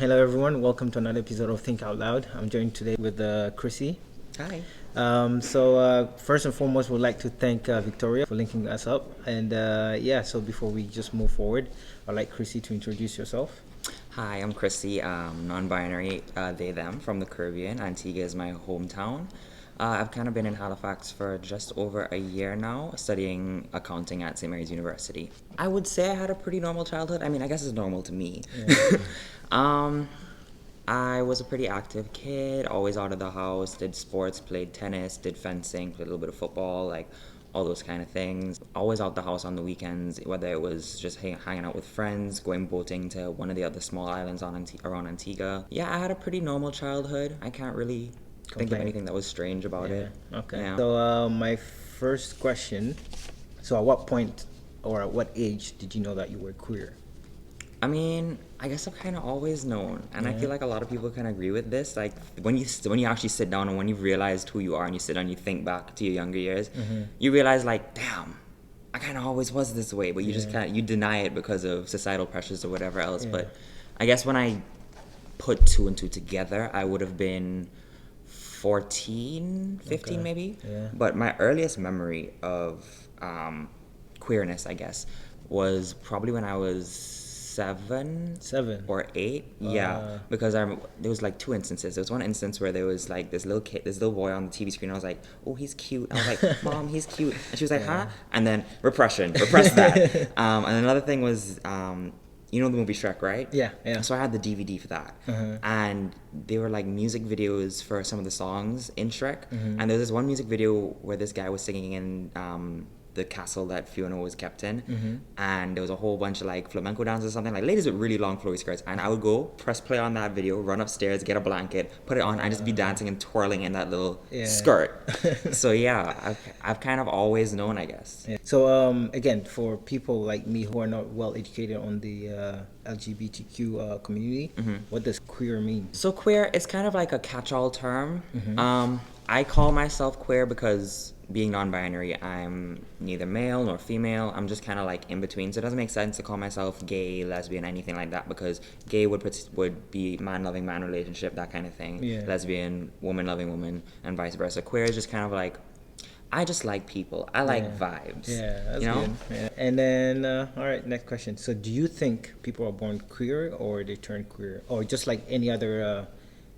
Hello everyone, welcome to another episode of Think Out Loud. I'm joined today with CHRISSY. Hi. First and foremost, we'd like to thank Victoria for linking us up. And so before we just move forward, I'd like CHRISSY to introduce yourself. Hi, I'm CHRISSY, non-binary, they, them, from the Caribbean. Antigua is my hometown. I've kind of been in Halifax for just over a year now, studying accounting at St. Mary's University. I would say I had a pretty normal childhood. I mean, I guess it's normal to me. Yeah. I was a pretty active kid, always out of the house, did sports, played tennis, did fencing, played a little bit of football, like all those kind of things. Always out the house on the weekends, whether it was just hanging out with friends, going boating to one of the other small islands around Antigua. Yeah, I had a pretty normal childhood. I can't really think of anything that was strange about it. Okay. Yeah. So my first question, so at what point or at what age did you know that you were queer? I mean, I guess I've kind of always known, and I feel like a lot of people can agree with this. Like when you actually sit down and when you've realized who you are and you sit down and you think back to your younger years, you realize like, damn, I kind of always was this way, but you just can't, you deny it because of societal pressures or whatever else. But I guess when I put two and two together, I would have been 14, 15 maybe. Yeah. But my earliest memory of queerness, I guess, was probably when I was 7 or 8. Yeah, because there was like two instances. There was one instance where there was like this little boy on the TV screen. I was like, oh, he's cute. And I was like, Mom, he's cute. And she was like, huh? And then repress that. And another thing was, you know the movie Shrek, right? Yeah. So I had the DVD for that. And they were like music videos for some of the songs in Shrek. And there was this one music video where this guy was singing in the castle that Fiona was kept in, and there was a whole bunch of like flamenco dances or something, like ladies with really long flowy skirts, and I would go press play on that video, run upstairs, get a blanket, put it on, and just be dancing and twirling in that little skirt. So yeah, I've kind of always known, I guess. So again, for people like me who are not well educated on the LGBTQ community, what does queer mean? So queer is kind of like a catch-all term. I call myself queer because being non-binary, I'm neither male nor female. I'm just kind of like in between. So it doesn't make sense to call myself gay, lesbian, anything like that, because gay would be man-loving man relationship, that kind of thing. Lesbian, woman-loving woman, and vice versa. Queer is just kind of like, I just like people. I like vibes. Yeah, that's you know? good. Yeah. And then, all right, next question. So do you think people are born queer or they turn queer? Or just like any other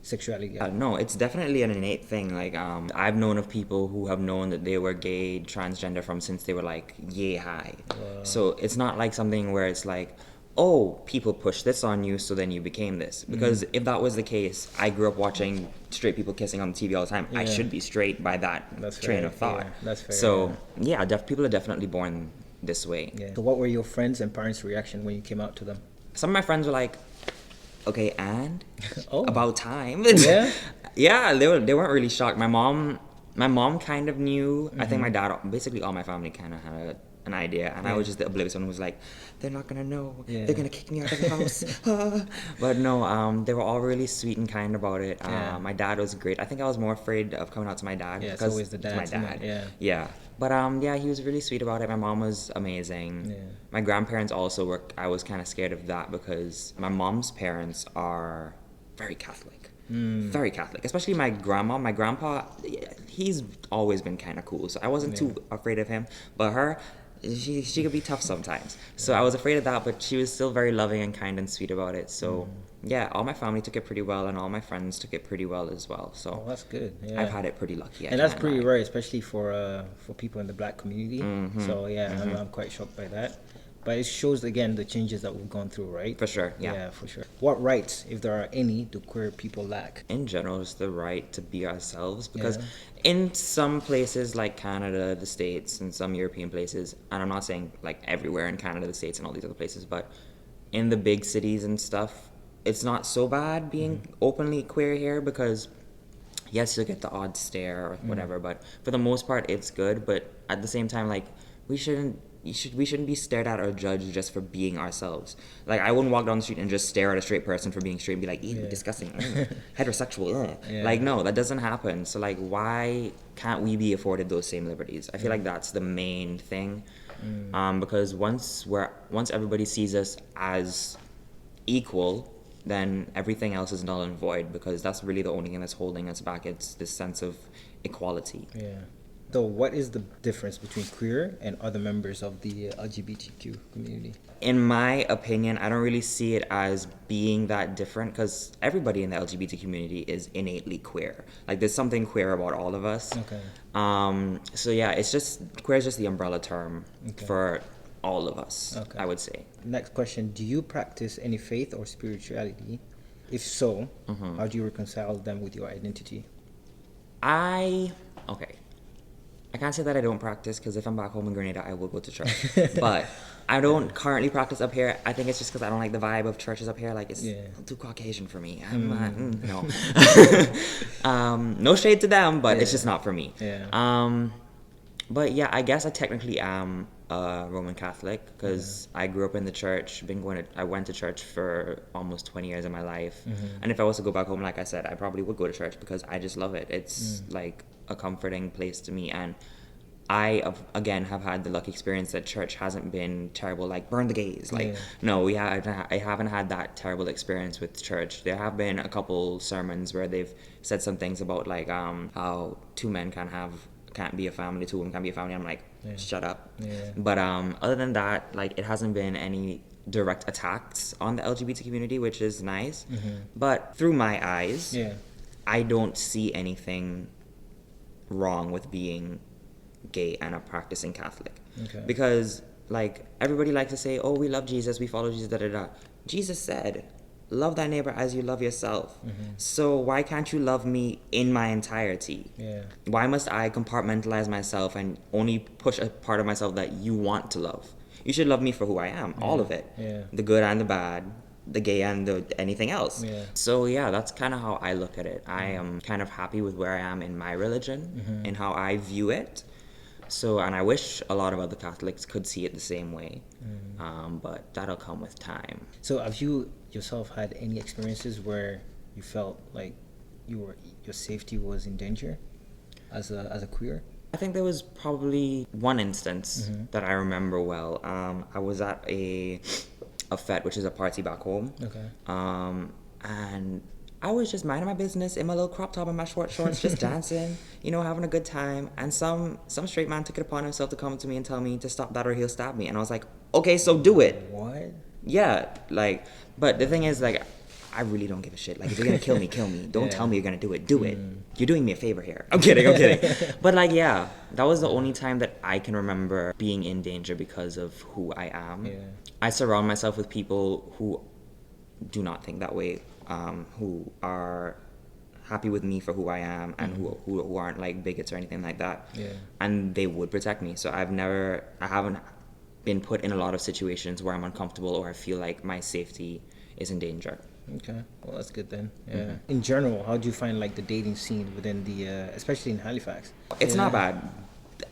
sexuality? No, it's definitely an innate thing. Like, I've known of people who have known that they were gay, transgender from since they were like yay high. So it's not like something where it's like, oh, people push this on you, so then you became this. Because if that was the case, I grew up watching straight people kissing on the TV all the time. I should be straight by that train of thought. Yeah, that's fair. So yeah, people are definitely born this way. So what were your friends and parents' reaction when you came out to them? Some of my friends were like, okay, and about time. Yeah, they weren't really shocked. My mom kind of knew. I think my dad, basically all my family kind of had an idea, and I was just the oblivious one who was like, they're not gonna know. They're gonna kick me out of the house. But no, they were all really sweet and kind about it. My dad was great. I think I was more afraid of coming out to my dad because it's always the dad. My dad. Yeah. But he was really sweet about it. My mom was amazing. My grandparents also were. I was kind of scared of that because my mom's parents are very Catholic. Very Catholic, especially my grandma. My grandpa, he's always been kind of cool, so I wasn't too afraid of him. But her, she could be tough sometimes. So I was afraid of that, but she was still very loving and kind and sweet about it. So yeah, all my family took it pretty well, and all my friends took it pretty well as well. So that's good. Yeah. I've had it pretty lucky. And that's pretty rare, especially for people in the Black community. So I'm quite shocked by that. But it shows, again, the changes that we've gone through, right? For sure, yeah. Yeah, for sure. What rights, if there are any, do queer people lack? In general, just the right to be ourselves. Because in some places like Canada, the States, and some European places, and I'm not saying like everywhere in Canada, the States, and all these other places, but in the big cities and stuff, it's not so bad being openly queer here because, yes, you'll get the odd stare or whatever, but for the most part, it's good. But at the same time, like, we shouldn't be stared at or judged just for being ourselves. Like, I wouldn't walk down the street and just stare at a straight person for being straight and be like, ew, disgusting, heterosexual, Like, no, that doesn't happen. So, like, why can't we be afforded those same liberties? I feel like that's the main thing. Because once everybody sees us as equal, then everything else is null and void, because that's really the only thing that's holding us back. It's this sense of equality. Yeah. So what is the difference between queer and other members of the LGBTQ community? In my opinion, I don't really see it as being that different, because everybody in the LGBT community is innately queer. Like, there's something queer about all of us. Okay. So yeah, it's just, queer is just the umbrella term Okay. for all of us, Okay. I would say. Next question. Do you practice any faith or spirituality? If so, how do you reconcile them with your identity? Okay. I can't say that I don't practice, because if I'm back home in Grenada, I will go to church. But I don't currently practice up here. I think it's just because I don't like the vibe of churches up here. Like, it's too Caucasian for me. I'm not, no. No shade to them, but it's just not for me. Yeah. But yeah, I guess I technically am a Roman Catholic, because I grew up in the church. I went to church for almost 20 years of my life. And if I was to go back home, like I said, I probably would go to church, because I just love it. It's like a comforting place to me. And I, again, have had the lucky experience that church hasn't been terrible, like burn the gays. Like, no, I haven't had that terrible experience with church. There have been a couple sermons where they've said some things about, like, how two men can't be a family, two women can't be a family. I'm like, shut up. But other than that, like, it hasn't been any direct attacks on the LGBT community, which is nice. But through my eyes, I don't see anything wrong with being gay and a practicing Catholic. Because, like, everybody likes to say, oh, we love Jesus, we follow Jesus, da-da-da. Jesus said, love thy neighbor as you love yourself. So why can't you love me in my entirety? Why must I compartmentalize myself and only push a part of myself that you want to love? You should love me for who I am, all of it. The good and the bad, the gay and the anything else. So yeah, that's kind of how I look at it. I am kind of happy with where I am in my religion and how I view it. So, and I wish a lot of other Catholics could see it the same way, but that'll come with time. So have you yourself had any experiences where you felt like your safety was in danger as a queer? I think there was probably one instance that I remember well. I was at a fete, which is a party back home. And I was just minding my business in my little crop top and my short shorts, just dancing, having a good time. And some straight man took it upon himself to come to me and tell me to stop that or he'll stab me. And I was like, okay, so do it. What? Yeah, like, but the thing is, like, I really don't give a shit. Like, if you're gonna kill me, kill me. Don't tell me you're gonna do it. Do it. You're doing me a favor here. I'm kidding. But, like, yeah, that was the only time that I can remember being in danger because of who I am. I surround myself with people who do not think that way, who are happy with me for who I am, and who aren't, like, bigots or anything like that. And they would protect me. So I haven't been put in a lot of situations where I'm uncomfortable or I feel like my safety is in danger. Okay, well, that's good then. In general, how do you find, like, the dating scene within the especially in Halifax? It's not bad.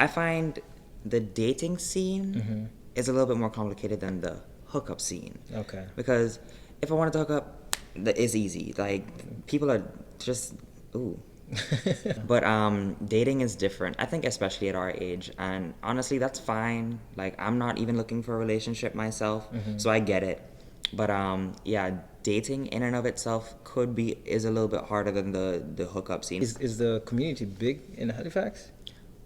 I find the dating scene is a little bit more complicated than the hookup scene. Because if I wanted to hook up, it's easy. Like, people are just ooh. But dating is different, I think, especially at our age. And honestly, that's fine. Like, I'm not even looking for a relationship myself, so I get it. But yeah, dating in and of itself is a little bit harder than the hookup scene. Is the community big in Halifax?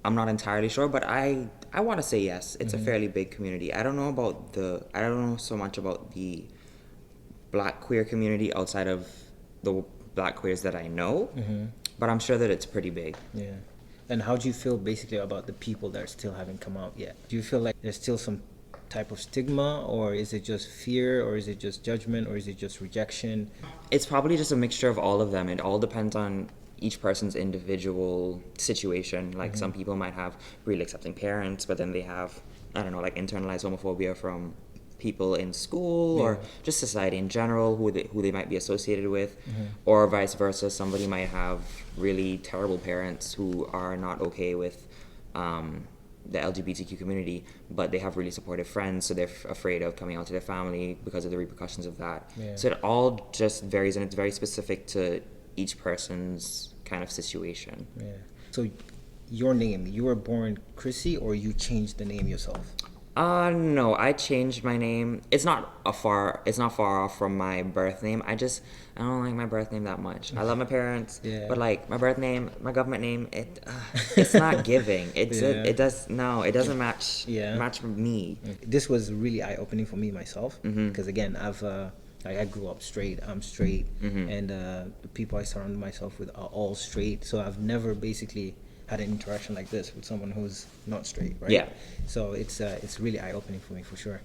I'm not entirely sure, but I want to say yes. It's a fairly big community. I don't know so much about the Black queer community outside of the Black queers that I know, but I'm sure that it's pretty big. And how do you feel basically about the people that still haven't come out yet? Do you feel like there's still some type of stigma, or is it just fear, or is it just judgment, or is it just rejection? It's probably just a mixture of all of them. It all depends on each person's individual situation. Like, some people might have really accepting parents, but then they have, I don't know, like, internalized homophobia from people in school or just society in general who they might be associated with, or vice versa. Somebody might have really terrible parents who are not okay with the LGBTQ community, but they have really supportive friends, so they're afraid of coming out to their family because of the repercussions of that. So it all just varies, and it's very specific to each person's kind of situation. So your name, you were born CHRISSY, or you changed the name yourself? No, I changed my name. It's not far off from my birth name. I don't like my birth name that much. I love my parents, Yeah. but like my birth name, my government name, it's not giving. Yeah. It doesn't match Yeah. match me. This was really eye-opening for me myself, Mm-hmm. because again, I grew up straight. I'm straight, Mm-hmm. and the people I surround myself with are all straight. So I've never basically had an interaction like this with someone who's not straight, right? Yeah. So it's really eye-opening for me for sure.